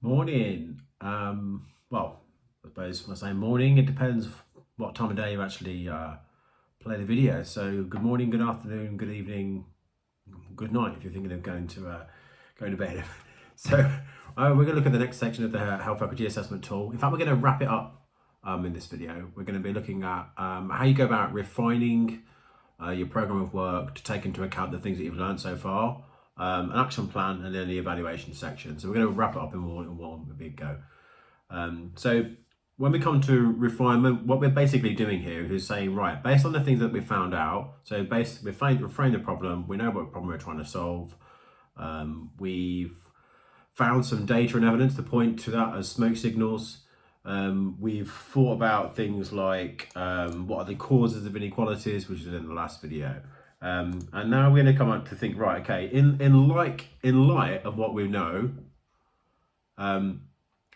Morning. Well, I suppose when I say morning, it depends what time of day you actually play the video. So, good morning, good afternoon, good evening, good night if you're thinking of going to bed. So, we're going to look at the next section of the health faculty assessment tool. In fact, we're going to wrap it up in this video. We're going to be looking at how you go about refining your program of work to take into account the things that you've learned so far, an action plan, and then the evaluation section. So we're going to wrap it up in one big go. So when we come to refinement, what we're basically doing here is saying, right, based on the things that we found out, so we framed the problem, we know what problem we're trying to solve, we've found some data and evidence to point to that as smoke signals. We've thought about things like what are the causes of inequalities, which is in the last video. And now we're going to come up to think, right, okay, in light of what we know,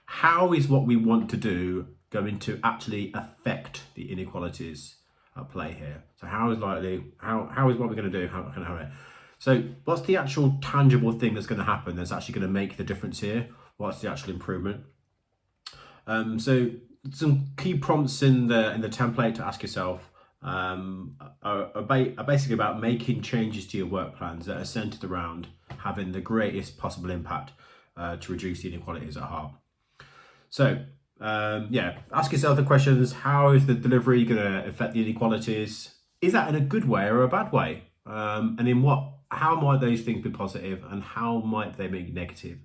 how is what we want to do going to actually affect the inequalities at play here? So how is what we're going to do? How can I have it? So what's the actual tangible thing that's going to happen that's actually going to make the difference here? What's the actual improvement? So some key prompts in the template to ask yourself are basically about making changes to your work plans that are centered around having the greatest possible impact to reduce the inequalities at heart. So ask yourself the questions: how is the delivery going to affect the inequalities? Is that in a good way or a bad way? How might those things be positive and how might they be negative?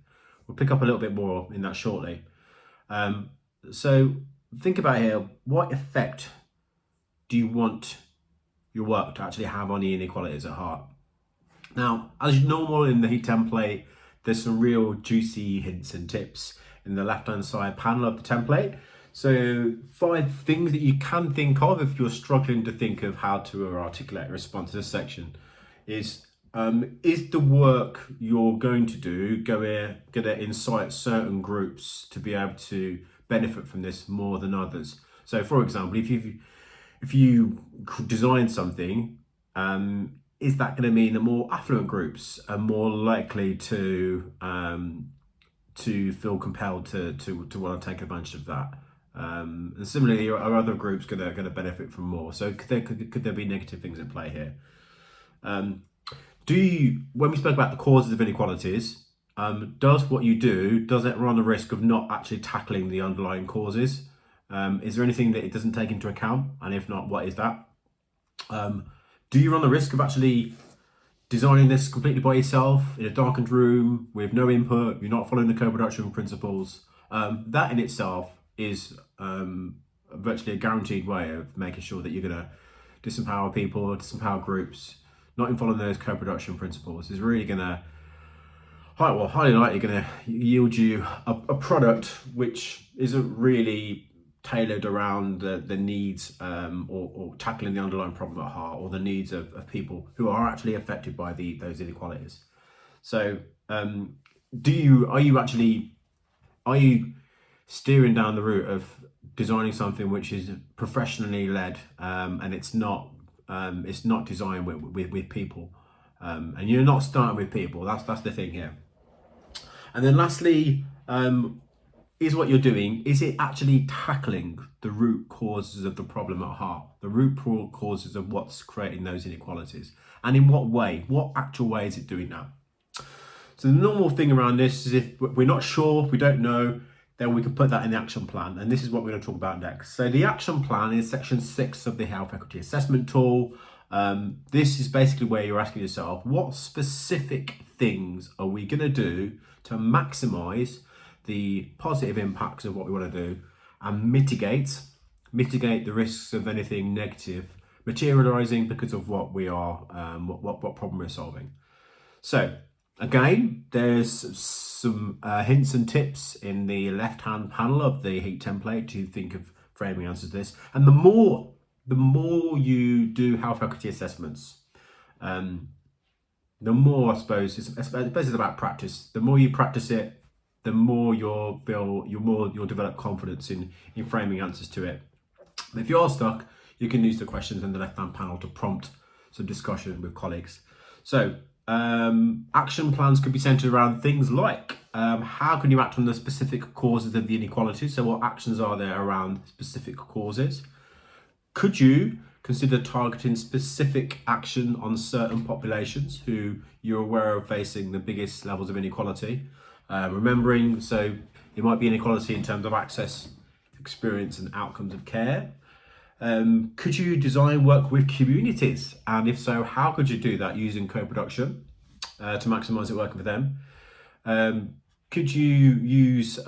We'll pick up a little bit more in that shortly. So think about here, what effect do you want your work to actually have on the inequalities at heart? Now, as normal in the template, there's some real juicy hints and tips in the left-hand side panel of the template. So 5 things that you can think of if you're struggling to think of how to articulate a response to this section is the work you're going to do going to incite certain groups to be able to benefit from this more than others? So for example, if you design something, is that going to mean that more affluent groups are more likely to feel compelled to want to take advantage of that? And similarly, are other groups going to benefit from more? So could there be negative things at play here? When we spoke about the causes of inequalities, does what you do, does it run the risk of not actually tackling the underlying causes? Is there anything that it doesn't take into account? And if not, what is that? Do you run the risk of actually designing this completely by yourself in a darkened room with no input? You're not following the co-production principles. That in itself is virtually a guaranteed way of making sure that you're going to disempower people, disempower groups. Not in following those co-production principles is really going to, highly likely going to yield you a product which isn't really tailored around the needs or tackling the underlying problem at heart or the needs of people who are actually affected by those inequalities. So are you steering down the route of designing something which is professionally led and it's not designed with people, and you're not starting with people? That's the thing here. And then lastly, is what you're doing, is it actually tackling the root causes of the problem at heart, the root causes of what's creating those inequalities? And in what way? What actual way is it doing that? So the normal thing around this is if we're not sure, if we don't know, then we can put that in the action plan. And this is what we're going to talk about next. So the action plan is section 6 of the health equity assessment tool. This is basically where you're asking yourself, what specific things are we going to do to maximize the positive impacts of what we want to do and mitigate the risks of anything negative materializing because of what we are, what problem we're solving. So again, there's some hints and tips in the left-hand panel of the heat template to think of framing answers to this. And the more you do health equity assessments, the more, I suppose it's about practice. The more you practice it, the more you'll develop confidence in framing answers to it. If you are stuck, you can use the questions in the left-hand panel to prompt some discussion with colleagues. So action plans could be centered around things like how can you act on the specific causes of the inequalities? So what actions are there around specific causes? Could you consider targeting specific action on certain populations who you're aware of facing the biggest levels of inequality? Remembering, so it might be inequality in terms of access, experience, and outcomes of care. Could you design work with communities? And if so, how could you do that using co-production to maximise it working for them? Could you use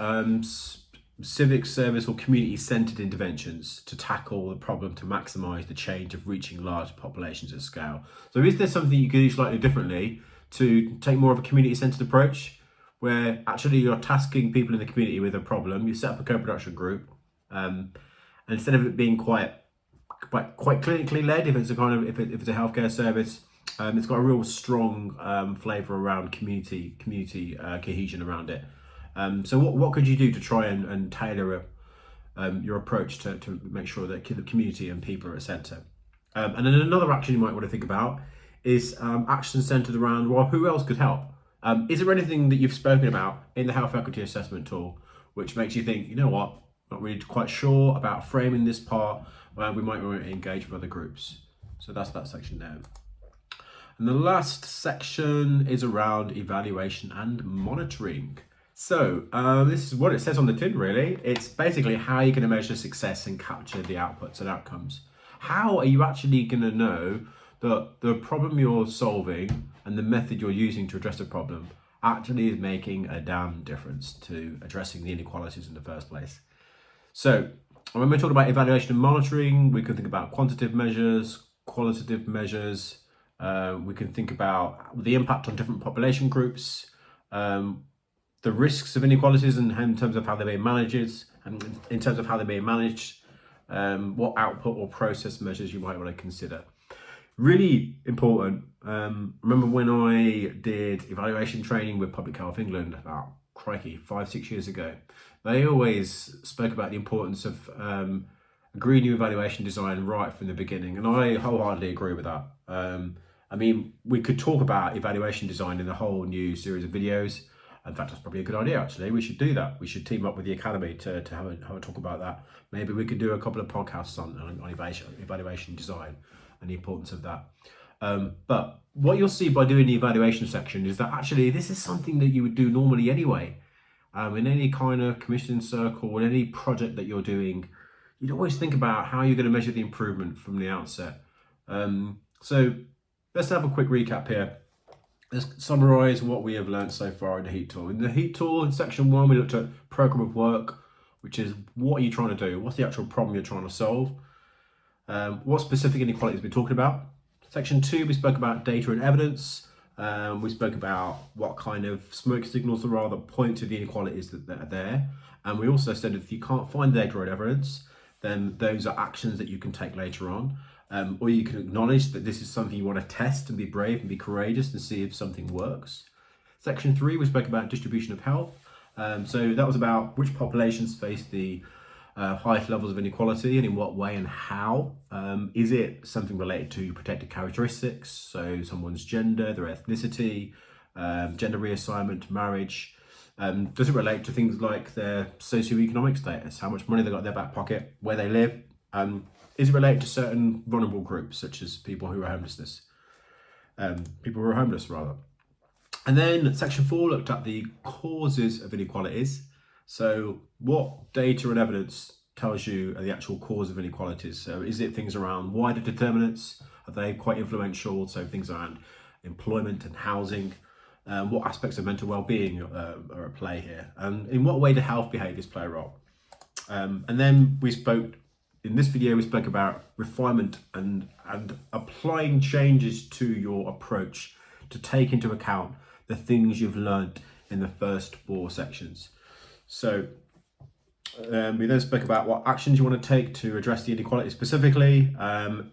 civic service or community-centred interventions to tackle the problem to maximise the change of reaching large populations at scale? So is there something you could do slightly differently to take more of a community-centred approach where actually you're tasking people in the community with a problem, you set up a co-production group, and instead of it being quite clinically led, if it's a kind of if it's a healthcare service, it's got a real strong flavour around community cohesion around it. So what could you do to try and tailor your approach to make sure that the community and people are at centre? And then another action you might want to think about is action centred around, well, who else could help? Is there anything that you've spoken about in the health equity assessment tool which makes you think, you know what, not really quite sure about framing this part, we might want to engage with other groups. So that's that section there. And the last section is around evaluation and monitoring. So this is what it says on the tin, really. It's basically how you're going to measure success and capture the outputs and outcomes. How are you actually going to know that the problem you're solving and the method you're using to address the problem actually is making a damn difference to addressing the inequalities in the first place? So when we're talking about evaluation and monitoring, we can think about quantitative measures, qualitative measures. We can think about the impact on different population groups, the risks of inequalities and in terms of how they may manage it, and in terms of how they may manage, what output or process measures you might want to consider. Really important. Remember when I did evaluation training with Public Health England about, 5-6 years ago, they always spoke about the importance of agreeing new evaluation design right from the beginning, and I wholeheartedly agree with that. I mean, we could talk about evaluation design in a whole new series of videos. In fact, that's probably a good idea, actually. We should do that. We should team up with the Academy to have a talk about that. Maybe we could do a couple of podcasts on evaluation design and the importance of that. But what you'll see by doing the evaluation section is that actually this is something that you would do normally anyway. In any kind of commissioning circle, in any project that you're doing, you'd always think about how you're going to measure the improvement from the outset. So let's have a quick recap here. Let's summarise what we have learned so far in the HEAT tool. In the HEAT tool, in section 1, we looked at programme of work, which is what are you trying to do? What's the actual problem you're trying to solve? What specific inequalities we're talking about? Section 2, we spoke about data and evidence. We spoke about what kind of smoke signals there are that point to the inequalities that are there. And we also said if you can't find data or evidence, then those are actions that you can take later on. Or you can acknowledge that this is something you want to test and be brave and be courageous and see if something works. Section 3, we spoke about distribution of health. So that was about which populations face the highest levels of inequality and in what way and how. Is it something related to protected characteristics, so someone's gender, their ethnicity, gender reassignment, marriage? Does it relate to things like their socioeconomic status, how much money they got in their back pocket, where they live? Is it related to certain vulnerable groups, such as people who are homeless? And then section 4 looked at the causes of inequalities. So what data and evidence tells you are the actual cause of inequalities? So is it things around wider determinants? Are they quite influential? So things around employment and housing. What aspects of mental well-being are at play here? And in what way do health behaviours play a role? And then in this video, we spoke about refinement and applying changes to your approach to take into account the things you've learned in the first 4 sections. So we then spoke about what actions you want to take to address the inequality specifically, and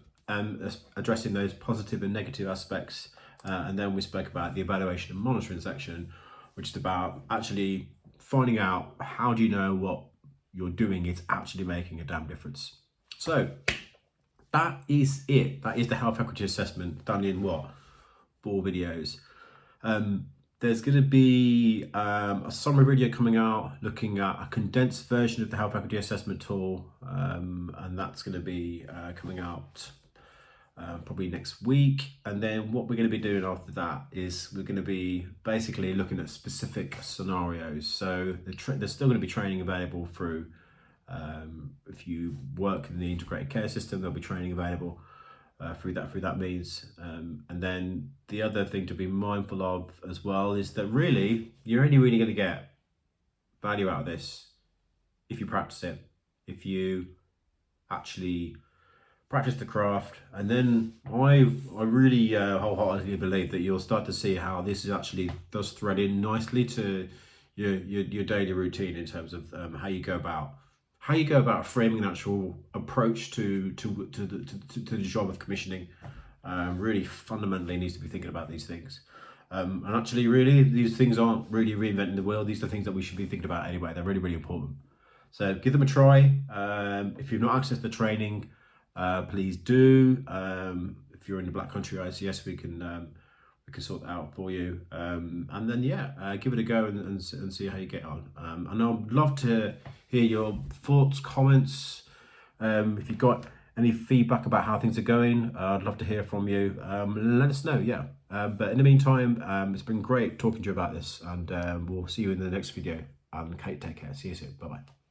addressing those positive and negative aspects. And then we spoke about the evaluation and monitoring section, which is about actually finding out how do you know what you're doing is actually making a damn difference. So that is it. That is the health equity assessment done in 4 videos. there's going to be a summary video coming out looking at a condensed version of the health equity assessment tool, and that's going to be coming out probably next week. And then what we're going to be doing after that is we're going to be basically looking at specific scenarios. So there's still going to be training available through, if you work in the integrated care system, there'll be training available through that means. And then the other thing to be mindful of as well is that really you're only really going to get value out of this if you practice it, if you actually practice the craft. And then I really wholeheartedly believe that you'll start to see how this is actually does thread in nicely to your daily routine in terms of how you go about framing an actual approach to the job of commissioning. Really fundamentally needs to be thinking about these things. And actually, really, these things aren't really reinventing the wheel. These are things that we should be thinking about anyway. They're really, really important. So give them a try. If you've not accessed the training, please do. If you're in the Black Country ICS, we can sort that out for you. And then give it a go and see how you get on. And I'd love to hear your thoughts, comments. If you've got any feedback about how things are going, I'd love to hear from you. Let us know. But in the meantime, it's been great talking to you about this, and we'll see you in the next video. And Kate, take care. See you soon. Bye bye.